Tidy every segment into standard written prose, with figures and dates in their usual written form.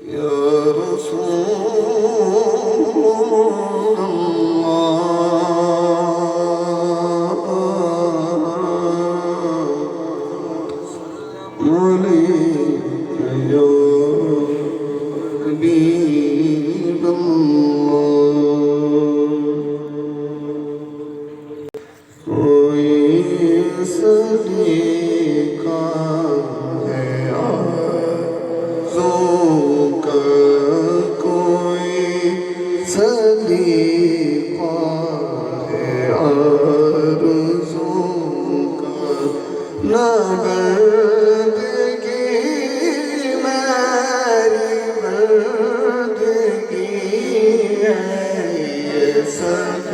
یا رسول اللہ علیک یا حبیب اللہ کوئی صدیقہ ہے آرزو کا کوئی صدیقہ ہے آرزو کا نہ بردگی میری بردگی ہے یہ سب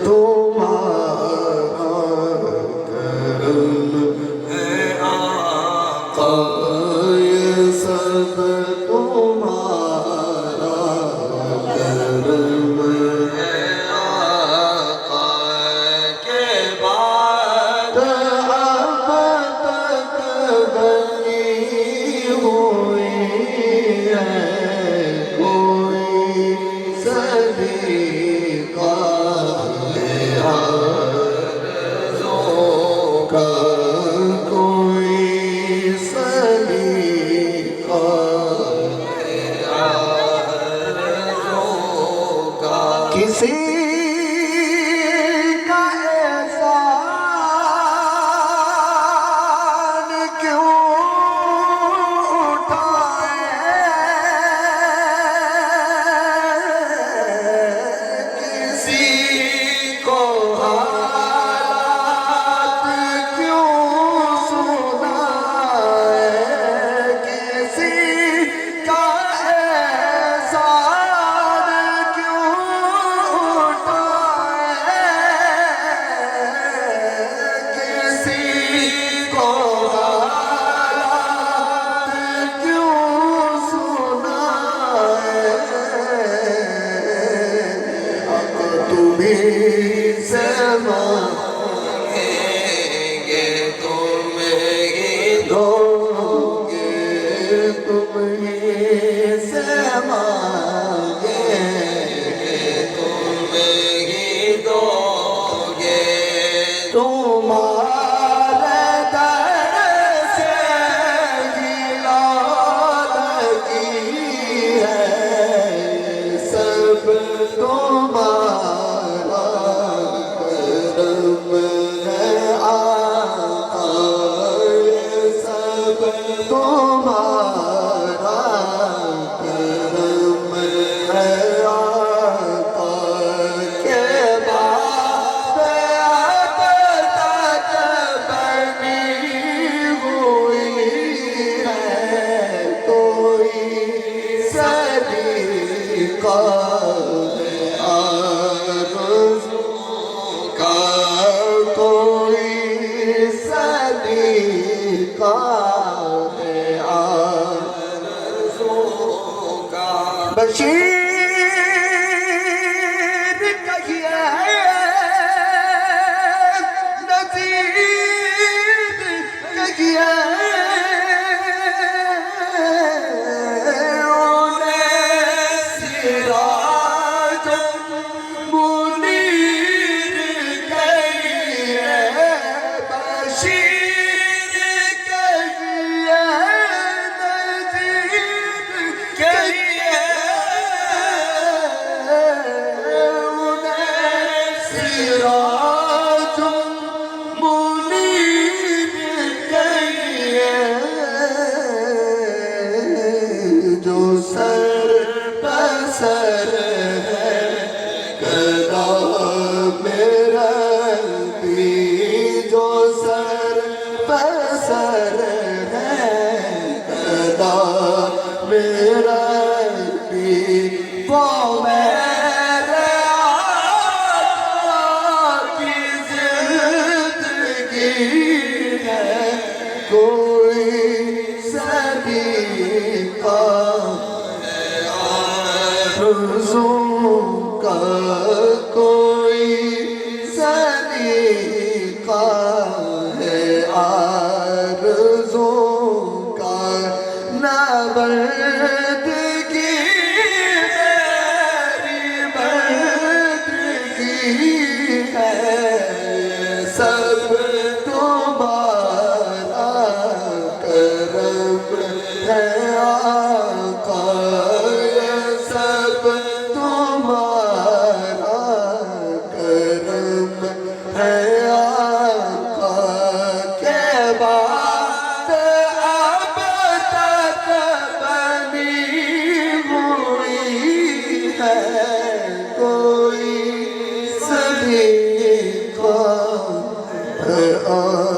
تمہارا کرم ہے آقا یہ سب تمہارا کرم ہے آقا کے بعد اب تک بنی ہوئی ہے کوئی صدیقہ ہے آرزو کا کوئی صدیقہ ہے آرزو کا کسی کا احسان کیوں اٹھائے کسی کو حالات کیوں سنائے کسی کا احسان کیوں اٹھائے کسی کو حالات کیوں سنائے اب تمہیں سے مانگیں گے تمہیں دو گے تمہیں سے مانگیں گے تمہیں دو گے تمہارے در سے گلا لگی ہے سب تمہارا کرم ہے آقا یہ سب تمہارا کرم ہے آقا کے بعد اب تک بنی ہوئی ہے کوئی صدیقہ ہے آرزو کا کوئی صدیقہ ہے آرزو کا بشیر کہیے نذیر کہیے سراج منیر کہیے بشیر کہیے نذیر کہیے سراج منیر کہیے جو سر بسر ہے گدا میرا بھی جو سر بسر ہے گدا میرا بھی وہ میرے آقا کی زندگی ہے کوئی صدیقہ ہے آرزو کا کوئی صدیقہ ہے آرزو کا نہ بردگی ہے آقا کے بعد اب تک بنی ہوئی ہے کوئی صدیقہ ہے آقا